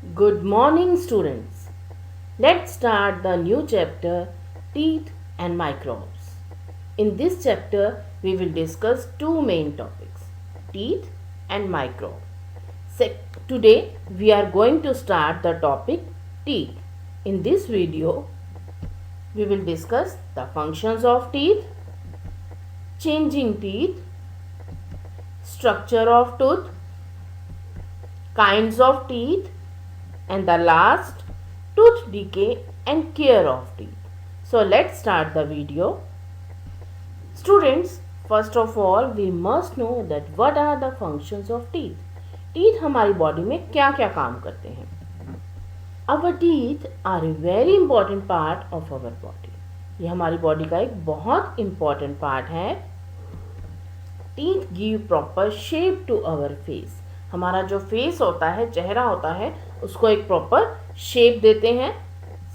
Good morning, students. Let's start the new chapter Teeth and Microbes. In this chapter, we will discuss two main topics teeth and microbe. Today, we are going to start the topic teeth. In this video, we will discuss the functions of teeth, changing teeth, structure of tooth, kinds of teeth, and the last, tooth decay and care of teeth. So let's start the video. Students, first of all we must know that what are the functions of teeth. Teeth हमारी body में क्या क्या काम करते हैं. Our teeth are a very important part of our body. ये हमारी body का एक बहुत important part है. Teeth give proper shape to our face. हमारा जो फेस होता है, चेहरा होता है, उसको एक प्रॉपर शेप देते हैं.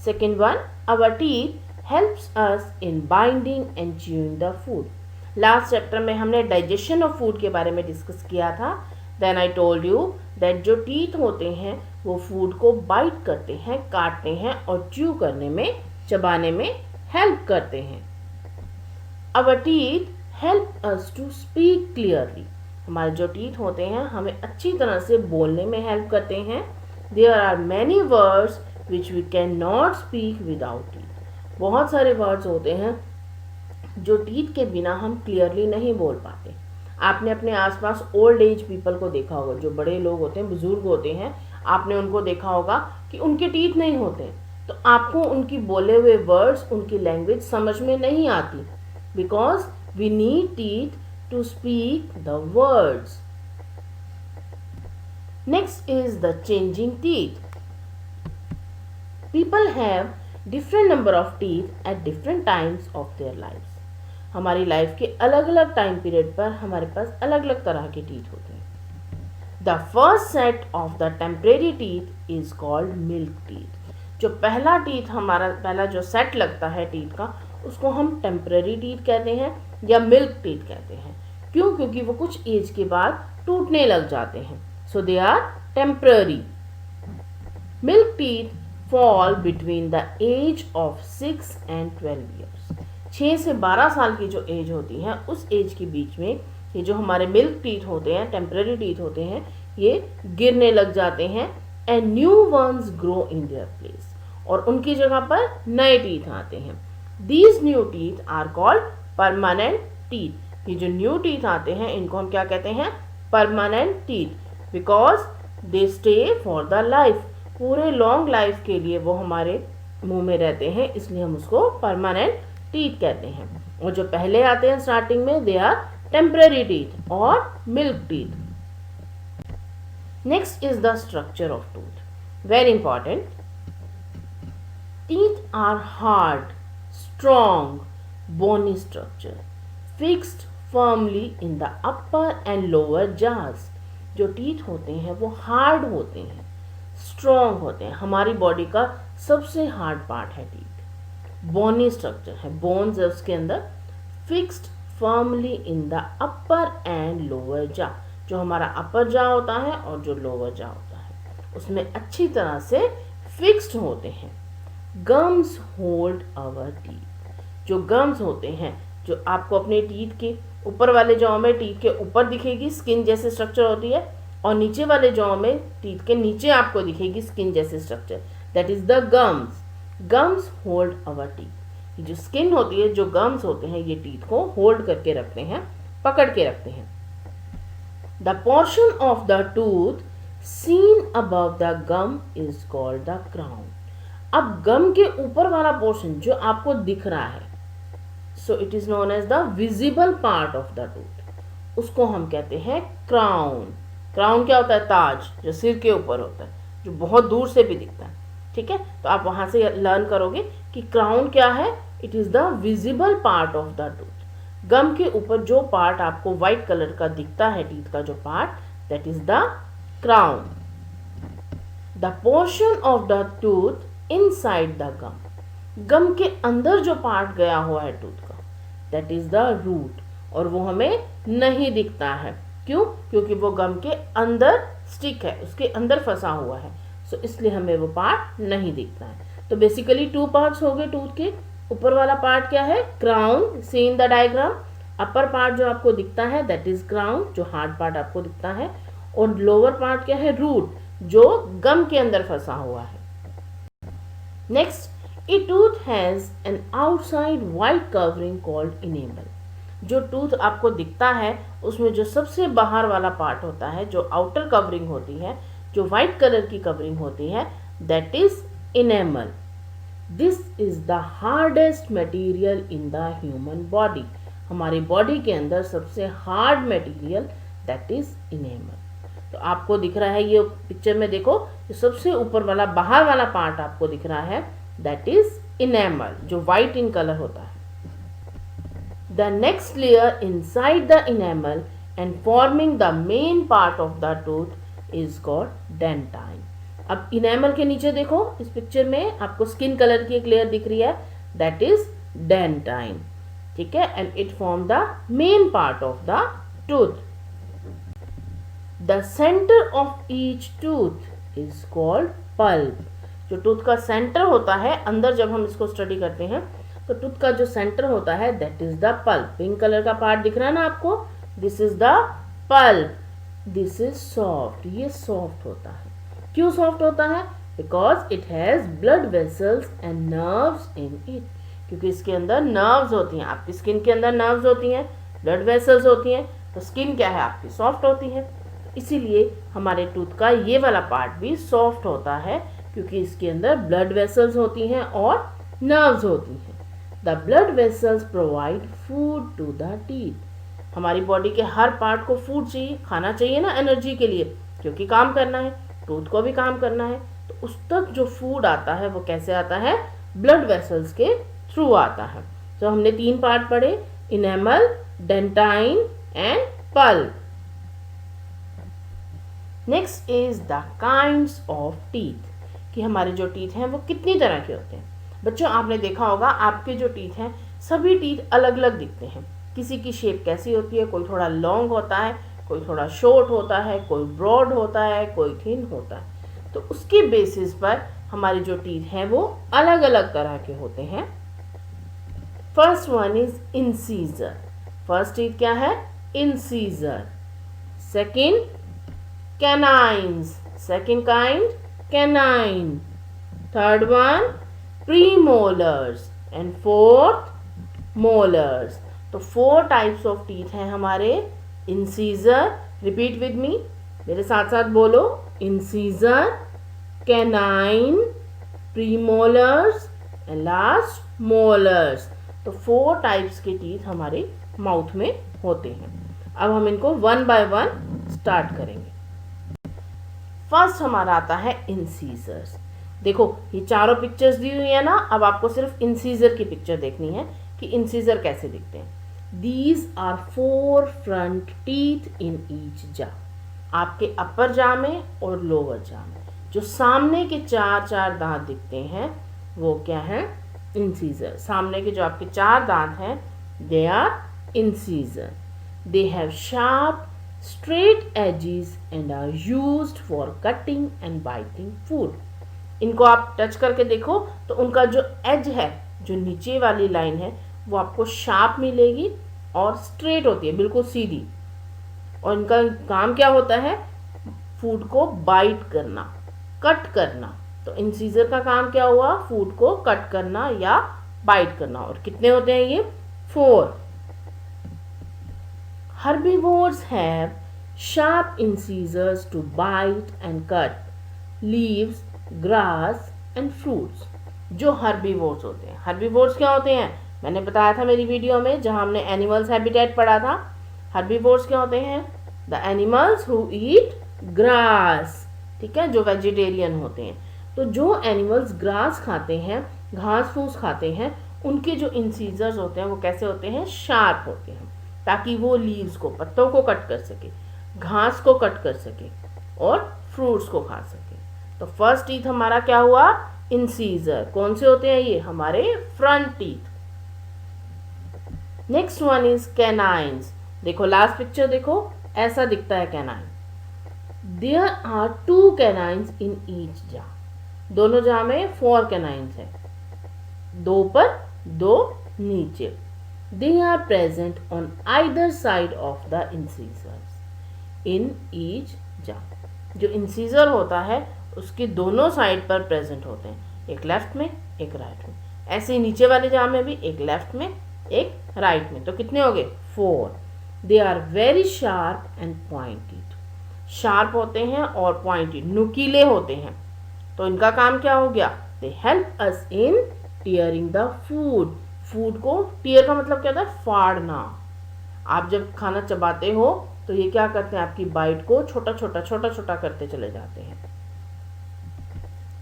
Second one, our teeth helps us in binding and chewing the food. Last chapter में हमने डाइजेशन ऑफ फूड के बारे में डिस्कस किया था. Then I told you that जो टीथ होते हैं वो फूड को बाइट करते हैं, काटते हैं और च्यू करने में, चबाने में हेल्प करते हैं. Our teeth help us to speak clearly. हमारे जो टीथ होते हैं हमें अच्छी तरह से बोलने में हेल्प करते हैं. There are many words which we can not speak without teeth. बहुत सारे वर्ड्स होते हैं जो टीथ के बिना हम क्लियरली नहीं बोल पाते. आपने अपने आसपास ओल्ड एज पीपल को देखा होगा, जो बड़े लोग होते हैं, बुजुर्ग होते हैं, आपने उनको देखा होगा कि उनके टीथ नहीं होते, तो आपको उनकी बोले हुए वर्ड्स, उनकी लैंग्वेज समझ में नहीं आती. Because we need teeth to speak the words. Next is the changing teeth. People have different number of teeth at different times of their lives. हमारी लाइफ के अलग अलग टाइम पीरियड पर हमारे पास अलग अलग तरह के टीथ होते हैं. The first set of the temporary teeth is called milk teeth. जो पहला टीथ हमारा, पहला जो सेट लगता है टीथ का, उसको हम टेम्पररी टीथ कहते हैं या मिल्क टीथ कहते हैं. क्यों? क्योंकि वो कुछ एज के बाद टूटने लग जाते हैं. So they are temporary. Milk teeth fall between the age of 6 and 12 years. 6 से 12 साल की जो एज होती है, उस एज के बीच में ये जो हमारे मिल्क टीथ होते हैं, टेम्पररी टीथ होते हैं, ये गिरने लग जाते हैं. And new ones grow in their place. और उनकी जगह पर नए टीथ आते हैं. These new teeth are called permanent teeth. ये जो न्यू टीथ आते हैं इनको हम क्या कहते हैं? Permanent teeth. Because they stay for the life. पूरे लॉन्ग लाइफ के लिए वो हमारे मुंह में रहते हैं, इसलिए हम उसको परमानेंट टीथ कहते हैं. और जो पहले आते हैं स्टार्टिंग में, दे आर टेम्पररी टीथ और milk teeth. Next is the structure of tooth. Very important. Teeth are hard, strong, bony structure fixed firmly in the upper and lower jaws. जो टीथ होते हैं वो हार्ड होते हैं, strong होते हैं. हमारी बॉडी का सबसे हार्ड पार्ट है टीथ. बोनी स्ट्रक्चर है, बोन्स है उसके अंदर. Fixed firmly in the upper and lower जा. जो हमारा अपर जा होता है और जो लोअर जा होता है, उसमें अच्छी तरह से फिक्स्ड होते हैं. Gums hold our teeth. जो गम्स होते हैं, जो आपको अपने टीथ के ऊपर वाले जॉ में, टीथ के ऊपर दिखेगी, स्किन जैसे स्ट्रक्चर होती है, और नीचे वाले जॉ में, टीथ के नीचे आपको दिखेगी स्किन जैसे structure. That is the gums. Gums hold our teeth. जो स्किन होती है, जो गम्स होते हैं, ये टीथ को होल्ड करके रखते हैं, पकड़ के रखते हैं. The portion of the tooth seen above the gum is called the crown. अब गम के ऊपर वाला पोर्शन जो आपको दिख रहा है, so it is known as the visible part of the tooth. उसको हम कहते हैं क्राउन. क्राउन क्या होता है? ताज, जो सिर के ऊपर होता है, जो बहुत दूर से भी दिखता है. ठीक है, तो आप वहां से लर्न करोगे कि क्राउन क्या है. It is the visible part of the tooth. Gum के ऊपर जो पार्ट आपको व्हाइट कलर का दिखता है, टीथ का जो part, that is the crown. The portion of the tooth inside the gum. Gum के अंदर जो पार्ट गया हुआ है टूथ का, दैट इज द रूट. और वो हमें नहीं दिखता है. क्यों? क्योंकि वो गम के अंदर स्टिक है, उसके अंदर फंसा हुआ है. सो इसलिए हमें वो पार्ट नहीं दिखता है। तो बेसिकली 2 पार्ट्स हो गए टूथ के। ऊपर वाला पार्ट क्या है? Crown, see in the diagram. Upper part जो आपको दिखता है दैट इज क्राउन, जो हार्ड पार्ट आपको दिखता है। और लोअर पार्ट क्या है? रूट, जो गम के अंदर फंसा हुआ है। Next, A tooth has an outside white covering called enamel. जो टूथ आपको दिखता है उसमें जो सबसे बाहर वाला पार्ट होता है, जो आउटर कवरिंग होती है, जो व्हाइट कलर की कवरिंग होती है, that is enamel. This is the hardest material in the human body. हमारी बॉडी के अंदर सबसे hard material that is enamel. तो आपको दिख रहा है ये पिक्चर में, देखो जो सबसे ऊपर वाला बाहर वाला पार्ट आपको दिख रहा है दैट इज इनेमल, जो व्हाइट इन कलर होता है। The next layer inside the enamel and forming the main part of the tooth is called dentine. अब enamel के नीचे देखो इस पिक्चर में आपको स्किन कलर की एक लेयर दिख रही है, that is dentine, ठीक है, and it form the main part of the tooth. The center of each tooth is called pulp. जो टूथ का सेंटर होता है, अंदर जब हम इसको स्टडी करते हैं तो टूथ का जो सेंटर होता है that is the pulp. Pink colour का पार्ट दिख रहा है ना आपको, this is the pulp. This is soft, ये सॉफ्ट होता है। क्यों सॉफ्ट होता है? Because it has blood vessels and nerves in it, क्योंकि इसके अंदर नर्व्स होती हैं। आपकी स्किन के अंदर नर्व्स होती हैं, ब्लड वेसल्स होती हैं, तो स्किन क्या है आपकी? सॉफ्ट होती है। इसीलिए हमारे टूथ का ये वाला पार्ट भी सॉफ्ट होता है, क्योंकि इसके अंदर ब्लड वेसल्स होती हैं और नर्व्स होती हैं। The blood vessels provide food to the teeth. हमारी बॉडी के हर पार्ट को फूड चाहिए, खाना चाहिए ना एनर्जी के लिए, क्योंकि काम करना है, टूथ को भी काम करना है। तो उस तक जो फूड आता है वो कैसे आता है? ब्लड वेसल्स के थ्रू आता है। तो हमने 3 पार्ट पढ़े, enamel, dentine and pulp. Next is the kinds of teeth, कि हमारे जो टीथ हैं वो कितनी तरह के होते हैं। बच्चों आपने देखा होगा आपके जो टीथ हैं सभी टीथ अलग अलग दिखते हैं। किसी की शेप कैसी होती है, कोई थोड़ा लॉन्ग होता है, कोई थोड़ा शॉर्ट होता है, कोई ब्रॉड होता है, कोई थिन होता है। तो उसके बेसिस पर हमारे जो टीथ हैं वो अलग अलग तरह के होते हैं। First one is incisor. First teeth क्या है? Incisor. Second canines, second kind canine. Third one premolars and fourth molars. तो 4 टाइप्स ऑफ टीथ हैं हमारे। इंसीजर, रिपीट विद मी, मेरे साथ साथ बोलो, incisor, canine, premolars and last molars. तो 4 टाइप्स के टीथ हमारे माउथ में होते हैं। अब हम इनको 1 बाय 1 स्टार्ट करेंगे। फर्स्ट हमारा आता है इंसीजर्स। देखो ये चारों पिक्चर्स दी हुई है ना, अब आपको सिर्फ इंसीजर की पिक्चर देखनी है कि इंसीजर कैसे दिखते हैं। These are 4 front teeth in each jaw. आपके अपर जा में और लोअर जा में जो सामने के 4 दांत दिखते हैं वो क्या है? इंसीजर। सामने के जो आपके 4 दांत हैं they are incisor. They have sharp straight edges and are used for cutting and biting food. इनको आप टच करके देखो तो उनका जो एज है, जो नीचे वाली लाइन है, वो आपको शार्प मिलेगी और स्ट्रेट होती है, बिल्कुल सीधी। और इनका काम क्या होता है? फूड को बाइट करना, कट करना। तो इंसीजर का काम क्या हुआ? फूड को कट करना या बाइट करना। और कितने होते हैं ये? 4। Herbivores have sharp incisors to bite and cut leaves, grass and fruits. जो हर्बीवोर्स होते हैं, हर्बीवोर्स क्या होते हैं? मैंने बताया था मेरी वीडियो में जहां हमने एनिमल्स हैबिटेट पढ़ा था। हर्बीवोर्स क्या होते हैं? The animals who eat grass, ठीक है, जो वेजिटेरियन होते हैं। तो जो एनिमल्स ग्रास खाते हैं, घास फूस खाते हैं, उनके जो इंसीजर्स होते हैं वो कैसे होते हैं? शार्प होते हैं, ताकि वो लीव्स को, पत्तों को कट कर सके, घास को कट कर सके और फ्रूट्स को खा सके। तो फर्स्ट टीथ हमारा क्या हुआ? इंसीजर। कौन से होते हैं ये? हमारे front teeth. Next one is canines. देखो लास्ट पिक्चर देखो, ऐसा दिखता है canine. There are 2 canines in each jar. दोनों जार में 4 कैनाइन्स है, 2 ऊपर 2 नीचे. They are present on either side of the incisors in each jaw. जो इंसीजर होता है उसकी दोनों साइड पर प्रेजेंट होते हैं, एक लेफ्ट में एक राइट में. ऐसे ही नीचे वाले जार में भी एक लेफ्ट में एक राइट में. तो कितने हो गए? 4. They are very sharp and pointed. Sharp होते हैं और पॉइंटेड, नुकीले होते हैं. तो इनका काम क्या हो गया? दे help us in tearing the food. Food को, टीयर का मतलब क्या होता है? फाड़ना. आप जब खाना चबाते हो तो ये क्या करते हैं? आपकी बाइट को छोटा छोटा करते चले जाते हैं.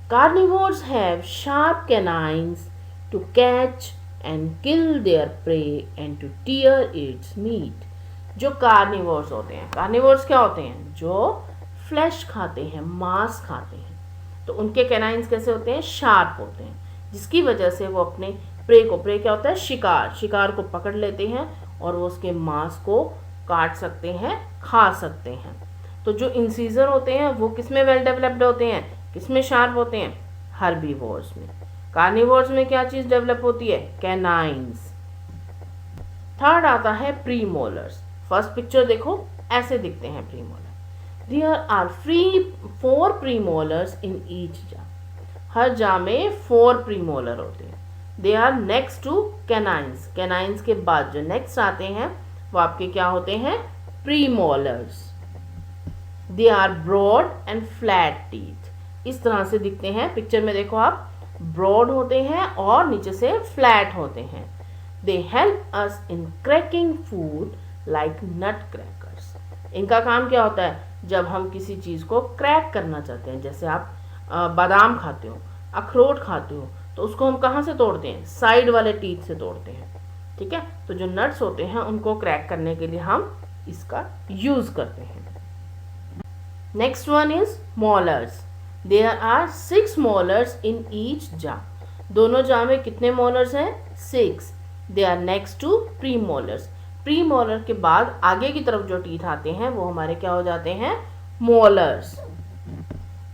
Carnivores have sharp canines to catch and kill their prey and to tear its meat. जो कार्निवोर्स होते हैं, कार्निवोर्स क्या होते हैं? जो फ्लैश खाते हैं, मांस खाते हैं. तो उनके कैनाइन्स कैसे होते हैं? शार्प होते हैं, जिसकी वजह से वो अपने प्रे को, प्रे क्या होता है? शिकार, शिकार को पकड़ लेते हैं और वो उसके मांस को काट सकते हैं, खा सकते हैं. तो जो इंसीजर होते हैं वो किसमें वेल डेवलप्ड होते हैं, किसमें शार्प होते हैं? हर्बीवोर्स में. कार्निवोर्स में क्या चीज डेवलप होती है? कैनाइन्स. थर्ड आता है प्रीमोलर्स. फर्स्ट पिक्चर देखो, ऐसे दिखते हैं premolar. There are 4 premolars in each jaw. हर जार में 4 प्रीमोलर होते हैं. They are next to canines. Canines के बाद जो नेक्स्ट आते हैं वो आपके क्या होते हैं? Premolars. They are broad and flat teeth. इस तरह से दिखते हैं. पिक्चर में देखो आप, ब्रॉड होते हैं और नीचे से फ्लैट होते हैं. दे help us in cracking food like not crackers. इनका काम क्या होता है? जब हम किसी चीज़ को क्रैक करना चाहते हैं, जैसे आप बादाम खाते हो, अखरोट खाते हो, तो उसको हम कहाँ से तोड़ते हैं? साइड वाले टीथ से तोड़ते हैं. ठीक है. तो जो नट्स होते हैं उनको क्रैक करने के लिए हम इसका यूज करते हैं. Next one is molars. There are 6 molars in each jaw. दोनों जार में कितने मोलर्स हैं? 6. They are next to premolars. Premolar के बाद आगे की तरफ जो टीथ आते हैं वो हमारे क्या हो जाते हैं? Molars.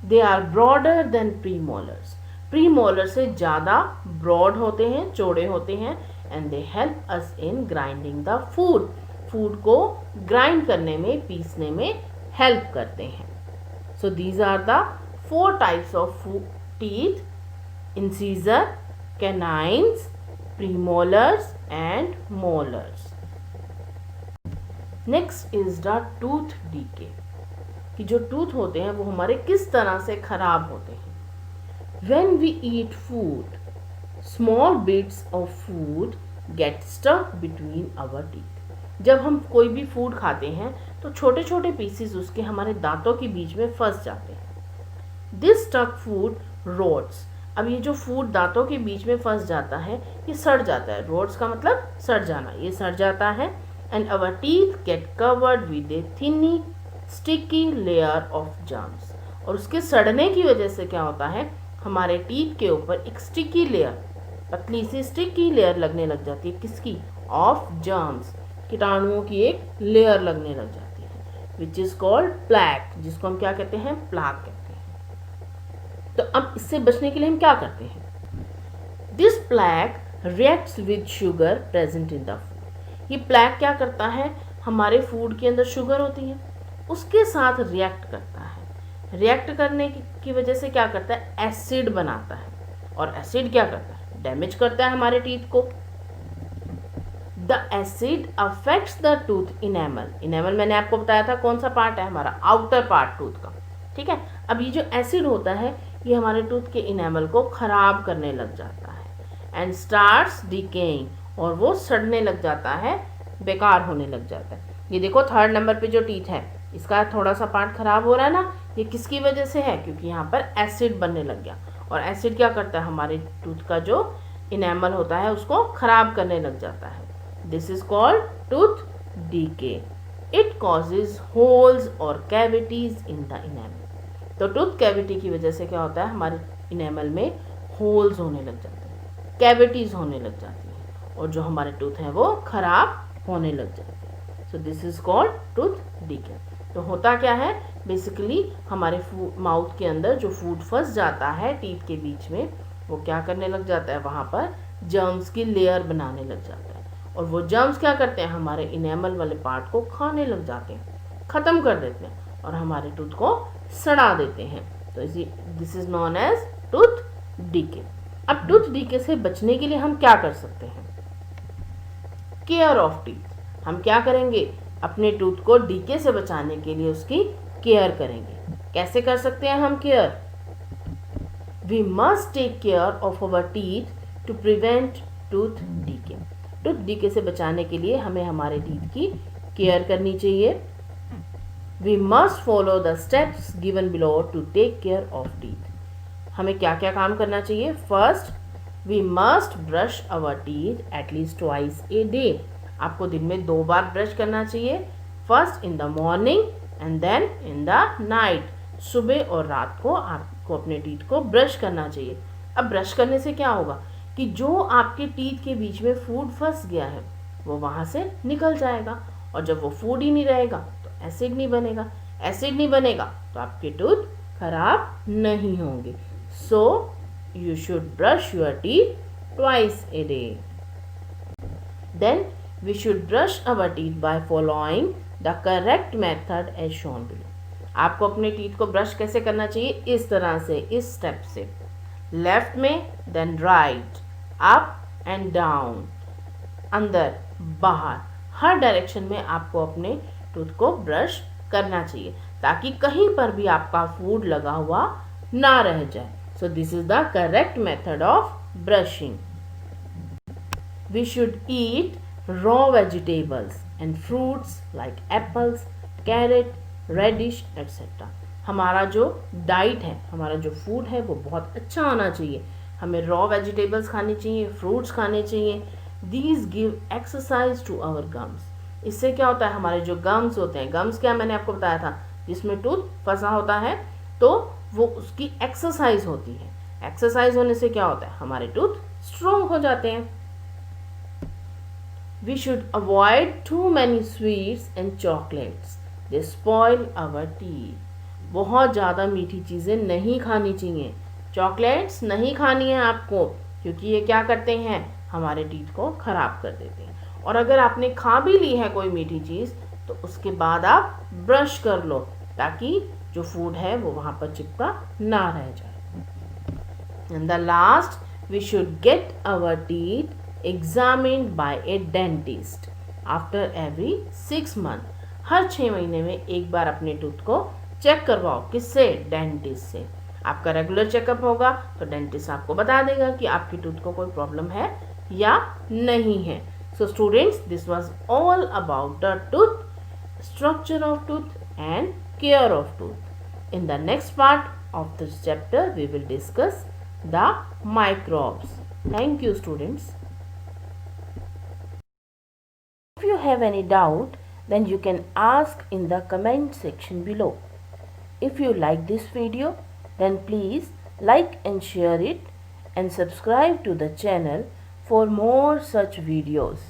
They are broader than premolars. Premolar से ज़्यादा ब्रॉड होते हैं, चौड़े होते हैं. And they help us in grinding the food. Food को ग्राइंड करने में, पीसने में हेल्प करते हैं. So these are the 4 types of teeth: incisor, canines, premolars and molars. Next is the tooth decay. कि जो टूथ होते हैं वो हमारे किस तरह से खराब होते हैं. When we eat food, small bits of food get stuck between our teeth. जब हम कोई भी फूड खाते हैं तो छोटे छोटे पीसेस उसके हमारे दांतों के बीच में फंस जाते हैं. This stuck food rots. अब ये जो फूड दांतों के बीच में फंस जाता है ये सड़ जाता है. रोट्स का मतलब सड़ जाना. ये सड़ जाता है. And our teeth get covered with a thin sticky layer of germs. और उसके सड़ने की वजह से क्या होता है? हमारे टीथ के ऊपर एक स्टिकी लेयर, पतली सी स्टिकी लेयर लगने लग जाती है. किसकी? Of germs. कीटाणुओं की एक लेयर लगने लग जाती है, विच इज कॉल्ड प्लैक, जिसको हम क्या कहते हैं? प्लाक कहते हैं. तो अब इससे बचने के लिए हम क्या करते हैं? This plaque reacts with sugar present in the food. ये प्लैक क्या करता है? हमारे फूड के अंदर शुगर होती है, उसके साथ रिएक्ट करता है. रिएक्ट करने की वजह से क्या करता है? एसिड बनाता है. और एसिड क्या करता है? डैमेज करता है हमारे टीथ को. The acid affects the tooth enamel. Enamel मैंने आपको बताया था कौन सा पार्ट है? हमारा आउटर पार्ट टूथ का. ठीक है. अब ये जो एसिड होता है ये हमारे टूथ के इनेमल को खराब करने लग जाता है. And starts decaying. और वो सड़ने लग जाता है, बेकार होने लग जाता है. ये देखो थर्ड नंबर पे जो टीथ है इसका थोड़ा सा पार्ट खराब हो रहा है ना. ये किसकी वजह से है? क्योंकि यहाँ पर एसिड बनने लग गया. और एसिड क्या करता है? हमारे टूथ का जो इनेमल होता है उसको खराब करने लग जाता है. This is called tooth decay. It causes holes और कैविटीज इन द इनेमल. तो टूथ कैविटी की वजह से क्या होता है? हमारे इनेमल में होल्स होने लग जाते हैं, कैविटीज होने लग जाती हैं और जो हमारे टूथ हैं वो खराब होने लग जाते हैं. सो this is called tooth decay. तो होता क्या है? बेसिकली हमारे माउथ के अंदर जो फूड फंस जाता है टीथ के बीच में, वो क्या करने लग जाता है, वहाँ पर जर्म्स की लेयर बनाने लग जाता है, और वो जर्म्स क्या करते हैं, हमारे इनेमल वाले पार्ट को खाने लग जाते हैं, ख़त्म कर देते हैं और हमारे टूथ को सड़ा देते हैं। तो इसी this is known as tooth decay. अब टूथ डीके से बचने के लिए हम क्या कर सकते हैं? Care of teeth. हम क्या करेंगे? अपने टूथ को डीके से बचाने के लिए उसकी केयर करेंगे। कैसे कर सकते हैं हम care? We must take care of our teeth to prevent tooth decay. Tooth decay से बचाने के लिए हमें हमारे टीथ की केयर करनी चाहिए। We must follow the steps given below to take care of teeth. हमें क्या क्या काम करना चाहिए? First, we must brush our teeth at least twice a day. आपको दिन में 2 बार ब्रश करना चाहिए। First in the morning and then in the night. सुबह और रात को आपको अपने टीथ को ब्रश करना चाहिए। अब ब्रश करने से क्या होगा कि जो आपके टीथ के बीच में फूड फंस गया है वो वहाँ से निकल जाएगा, और जब वो फूड ही नहीं रहेगा तो एसिड नहीं बनेगा। एसिड नहीं बनेगा तो आपके टूथ खराब नहीं होंगे। So you should brush your teeth twice a day. Then we should brush our teeth by following the correct method as shown below। आपको अपने टीथ को ब्रश कैसे करना चाहिए? इस तरह से, इस स्टेप से, लेफ्ट में, then right, up and down, अंदर बाहर, हर डायरेक्शन में आपको अपने टूथ को ब्रश करना चाहिए ताकि कहीं पर भी आपका फूड लगा हुआ ना रह जाए। So this is the correct method of brushing. We should eat raw vegetables and fruits like apples, carrot, radish etc। हमारा जो डाइट है, हमारा जो फूड है वो बहुत अच्छा होना चाहिए। हमें रॉ वेजिटेबल्स खानी चाहिए, फ्रूट्स खाने चाहिए। These give exercise to our gums. इससे क्या होता है, हमारे जो गम्स होते हैं, गम्स क्या मैंने आपको बताया था, जिसमें टूथ फंसा होता है तो वो उसकी एक्सरसाइज होती है। एक्सरसाइज होने से क्या होता है, हमारे टूथ स्ट्रॉन्ग हो जाते हैं। We should avoid too many sweets and chocolates. They spoil our teeth. बहुत ज़्यादा मीठी चीज़ें नहीं खानी चाहिए। चॉकलेट्स नहीं खानी है आपको, क्योंकि ये क्या करते हैं, हमारे टीथ को ख़राब कर देते हैं। और अगर आपने खा भी ली है कोई मीठी चीज़ तो उसके बाद आप ब्रश कर लो ताकि जो फूड है वो वहाँ पर चिपका ना रह जाए। And the last, we should get our teeth examined by a dentist after every 6 month। हर 6 महीने में एक बार अपने टूथ को चेक करवाओ। किससे? डेंटिस्ट से। आपका रेगुलर चेकअप होगा तो डेंटिस्ट आपको बता देगा कि आपकी टूथ को कोई प्रॉब्लम है या नहीं है। So students, this was all about the tooth, structure of tooth and care of tooth. In the next part of this chapter we will discuss the microbes. Thank you students. If you have any doubt, then you can ask in the comment section below. If you like this video, then please like and share it and subscribe to the channel for more such videos.